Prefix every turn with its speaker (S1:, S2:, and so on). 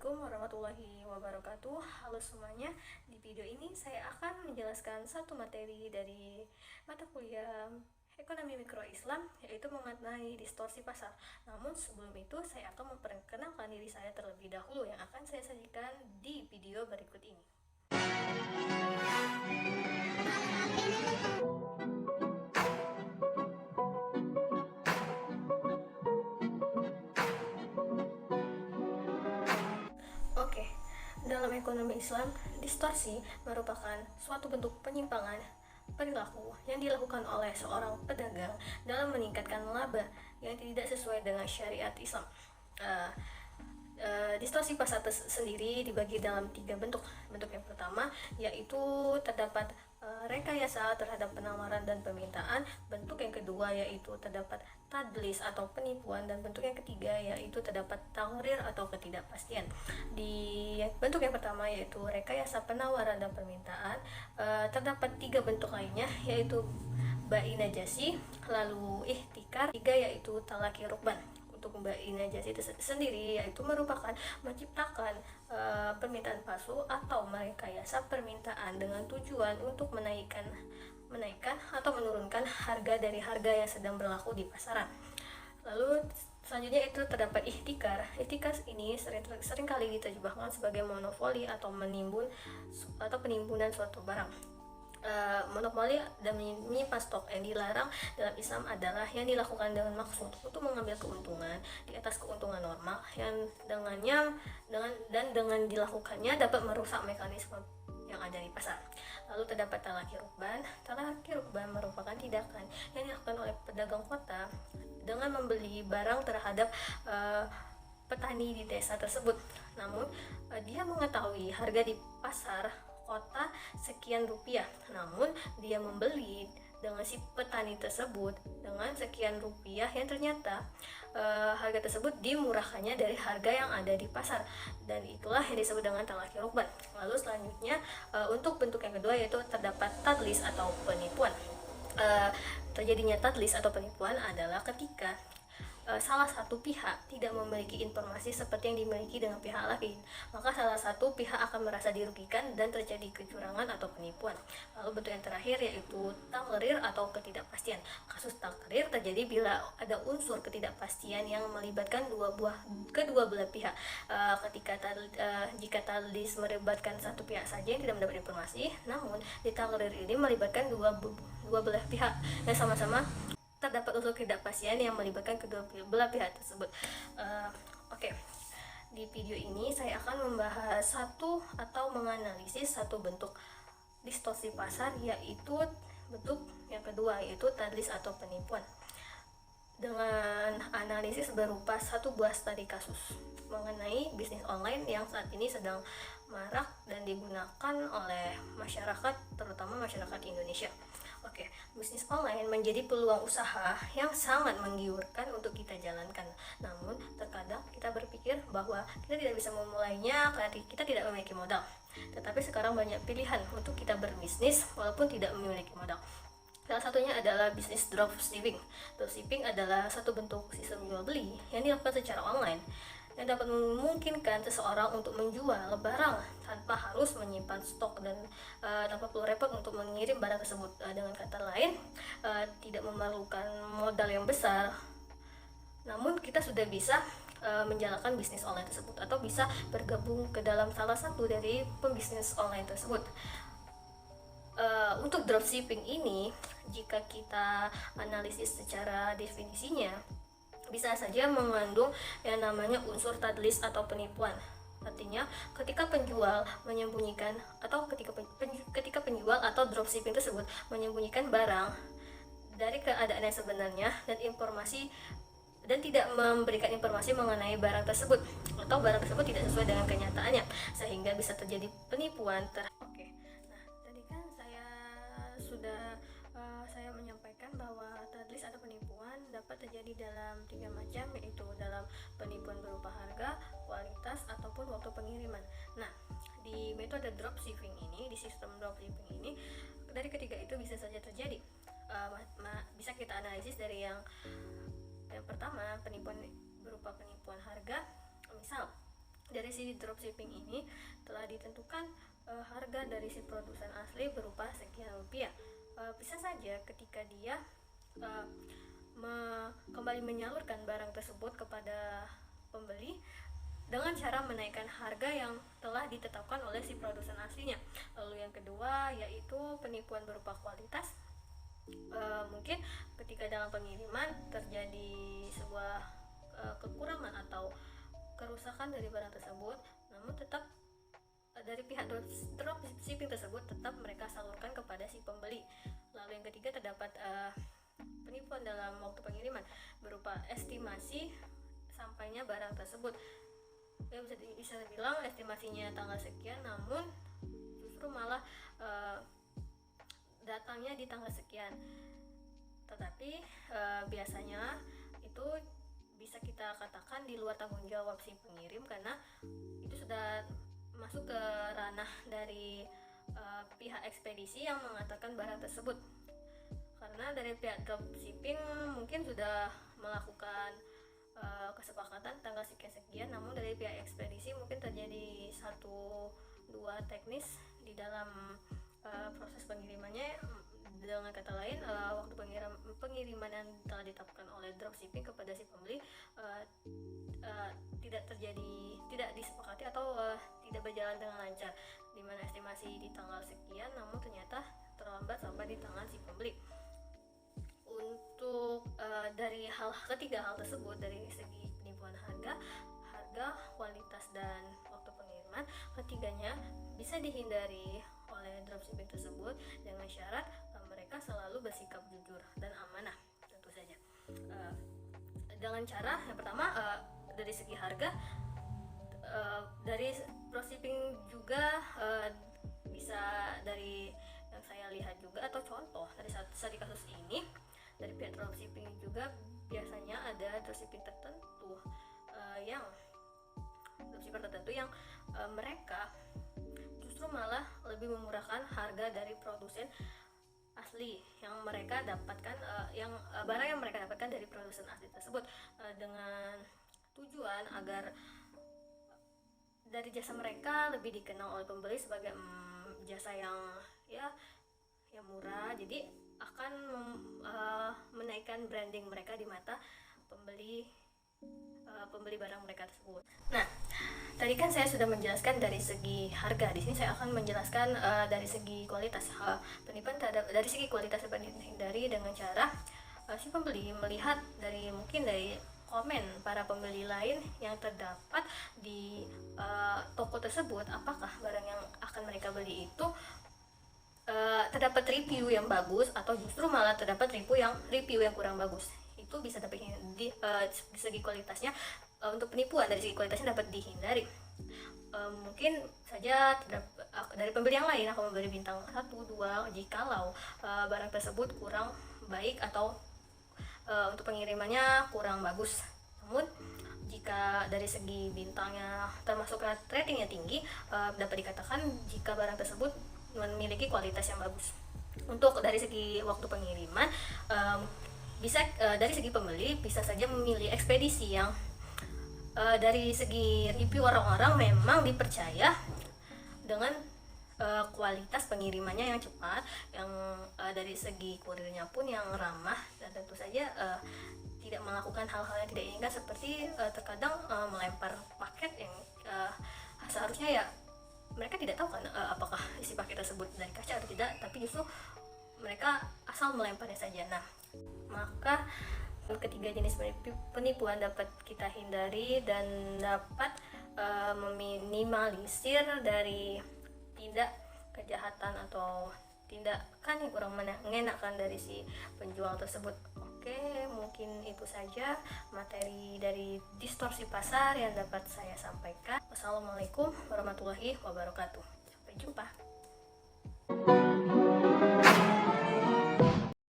S1: Assalamualaikum warahmatullahi wabarakatuh. Halo semuanya. Di video ini saya akan menjelaskan satu materi dari mata kuliah Ekonomi Mikro Islam, yaitu mengenai distorsi pasar. Namun sebelum itu saya akan memperkenalkan diri saya terlebih dahulu yang akan saya sajikan di video berikut ini. Oke, dalam ekonomi Islam, distorsi merupakan suatu bentuk penyimpangan perilaku yang dilakukan oleh seorang pedagang dalam meningkatkan laba yang tidak sesuai dengan syariat Islam. Distorsi pasar sendiri dibagi dalam 3 bentuk. Bentuk yang pertama yaitu terdapat rekayasa terhadap penawaran dan permintaan. Bentuk yang kedua yaitu terdapat tadlis atau penipuan, dan bentuk yang ketiga yaitu terdapat taqrir atau ketidakpastian. Di bentuk yang pertama yaitu rekayasa penawaran dan permintaan, terdapat 3 bentuk lainnya yaitu bai najasi, lalu ihtikar, 3 yaitu talaki rukban. Untuk bai najasi itu sendiri yaitu merupakan menciptakan permintaan palsu atau merekayasa permintaan dengan tujuan untuk menaikkan atau menurunkan harga dari harga yang sedang berlaku di pasaran. Lalu selanjutnya itu terdapat ihtikar. Ihtikar ini sering kali diterjemahkan sebagai monopoli atau penimbunan suatu barang. Monopoli dan menyimpan stok yang dilarang dalam Islam adalah yang dilakukan dengan maksud untuk mengambil keuntungan di atas keuntungan normal yang dengan dilakukannya dapat merusak mekanisme yang ada di pasar. Lalu terdapat talaki rukban. Talaki rukban merupakan tindakan yang dilakukan oleh pedagang kota dengan membeli barang terhadap petani di desa tersebut. Namun dia mengetahui harga di pasar kota sekian rupiah, namun dia membeli dengan si petani tersebut dengan sekian rupiah yang ternyata harga tersebut dimurahkannya dari harga yang ada di pasar, dan itulah yang disebut dengan talaki rukban. Lalu selanjutnya untuk bentuk yang kedua yaitu terdapat tadlis atau penipuan. Terjadinya tadlis atau penipuan adalah ketika salah satu pihak tidak memiliki informasi seperti yang dimiliki dengan pihak lain, maka salah satu pihak akan merasa dirugikan dan terjadi kecurangan atau penipuan. Lalu bentuk yang terakhir yaitu taqrir atau ketidakpastian. Kasus taqrir terjadi bila ada unsur ketidakpastian yang melibatkan kedua belah pihak. Jika tadlis melibatkan satu pihak saja yang tidak mendapat informasi, namun di taqrir ini melibatkan dua belah pihak yang sama-sama terdapat unsur ketidakpastian yang melibatkan kedua belah pihak tersebut. Oke. Di video ini saya akan membahas menganalisis satu bentuk distorsi pasar, yaitu bentuk yang kedua yaitu tadlis atau penipuan, dengan analisis berupa satu buah studi kasus mengenai bisnis online yang saat ini sedang marak dan digunakan oleh masyarakat, terutama masyarakat Indonesia. Oke, bisnis online menjadi peluang usaha yang sangat menggiurkan untuk kita jalankan. Namun, terkadang kita berpikir bahwa kita tidak bisa memulainya karena kita tidak memiliki modal. Tetapi sekarang banyak pilihan untuk kita berbisnis walaupun tidak memiliki modal. Salah satunya adalah bisnis dropshipping. Dropshipping adalah satu bentuk sistem jual beli yang dilakukan secara online yang dapat memungkinkan seseorang untuk menjual barang tanpa harus menyimpan stok dan tanpa perlu repot untuk mengirim barang tersebut. Dengan kata lain, tidak memerlukan modal yang besar, namun kita sudah bisa menjalankan bisnis online tersebut atau bisa bergabung ke dalam salah satu dari pembisnis online tersebut. Untuk dropshipping ini, jika kita analisis secara definisinya, bisa saja mengandung yang namanya unsur tadlis atau penipuan. Artinya, ketika penjual menyembunyikan atau ketika penjual atau dropshipping tersebut menyembunyikan barang dari keadaan yang sebenarnya dan tidak memberikan informasi mengenai barang tersebut, atau barang tersebut tidak sesuai dengan kenyataannya, sehingga bisa terjadi penipuan. Oke. Nah, tadi kan saya menyampaikan bahwa tadlis atau penipuan dapat terjadi dalam 3 macam, yaitu dalam penipuan berupa harga, kualitas, ataupun waktu pengiriman. Nah, di metode dropshipping ini, di sistem dropshipping ini, dari ketiga itu bisa saja terjadi. Bisa kita analisis dari yang pertama, penipuan berupa penipuan harga. Misal Dari si dropshipping ini telah ditentukan harga dari si produsen asli berupa sekian rupiah. Bisa saja ketika dia kembali menyalurkan barang tersebut kepada pembeli dengan cara menaikkan harga yang telah ditetapkan oleh si produsen aslinya. Lalu yang kedua yaitu penipuan berupa kualitas. Mungkin ketika dalam pengiriman terjadi sebuah kekurangan atau kerusakan dari barang tersebut, namun tetap dari pihak dropshipping tersebut tetap mereka salurkan kepada si pembeli. Lalu yang ketiga terdapat penipuan dalam waktu pengiriman berupa estimasi sampainya barang tersebut. Bisa dibilang estimasinya tanggal sekian, namun justru malah datangnya di tanggal sekian. Tetapi biasanya itu bisa kita katakan di luar tanggung jawab si pengirim, karena itu sudah masuk ke ranah dari pihak ekspedisi yang mengatakan barang tersebut. Karena dari pihak dropshipping mungkin sudah melakukan kesepakatan tanggal sekian-sekian, namun dari pihak ekspedisi mungkin terjadi 1-2 teknis di dalam proses pengirimannya. Dengan kata lain, waktu pengiriman yang telah ditetapkan oleh dropshipping kepada si pembeli tidak disepakati atau tidak berjalan dengan lancar, di mana estimasi di tanggal sekian namun ternyata terlambat sampai di tangan si pembeli. Untuk dari ketiga hal tersebut, dari segi penipuan harga, kualitas, dan waktu pengiriman, ketiganya bisa dihindari oleh dropshipping tersebut dengan syarat mereka selalu bersikap jujur dan amanah, tentu saja. Dengan cara yang pertama, dari segi harga, dari dropshipping juga bisa dari yang saya lihat juga, atau contoh dari di kasus ini, dari pihak dropshipping juga biasanya ada dropshipper tertentu yang mereka justru malah lebih memurahkan harga dari produsen asli yang mereka dapatkan, barang yang mereka dapatkan dari produsen asli tersebut, dengan tujuan agar dari jasa mereka lebih dikenal oleh pembeli sebagai jasa yang murah. Jadi akan menaikkan branding mereka di mata pembeli barang mereka tersebut. Nah, tadi kan saya sudah menjelaskan dari segi harga. Di sini saya akan menjelaskan dari segi kualitas. Penipuan dari segi kualitas dapat dihindari dengan cara si pembeli melihat dari komen para pembeli lain yang terdapat di toko tersebut, apakah barang yang akan mereka beli itu terdapat review yang bagus atau justru malah terdapat review yang kurang bagus. Itu bisa dapat di segi kualitasnya. Untuk penipuan dari segi kualitasnya dapat dihindari. Mungkin saja dari pembeli yang lain akan memberi bintang 1-2 jikalau barang tersebut kurang baik atau untuk pengirimannya kurang bagus. Namun jika dari segi bintangnya termasuk ratingnya tinggi, dapat dikatakan jika barang tersebut memiliki kualitas yang bagus. Untuk dari segi waktu pengiriman, bisa dari segi pembeli bisa saja memilih ekspedisi yang dari segi review orang-orang memang dipercaya dengan kualitas pengirimannya yang cepat, yang dari segi kurirnya pun yang ramah, dan tentu saja tidak melakukan hal-hal yang tidak diinginkan, seperti terkadang melempar paket yang seharusnya mereka tidak tahu kan apakah isi paket tersebut dari kaca atau tidak, tapi justru mereka asal melemparnya saja. Nah, maka ketiga jenis penipuan dapat kita hindari dan dapat meminimalisir dari tindak kejahatan atau tindakan yang kurang mengenakan dari si penjual tersebut. Oke, mungkin itu saja materi dari distorsi pasar yang dapat saya sampaikan. Wassalamualaikum warahmatullahi wabarakatuh. Sampai jumpa.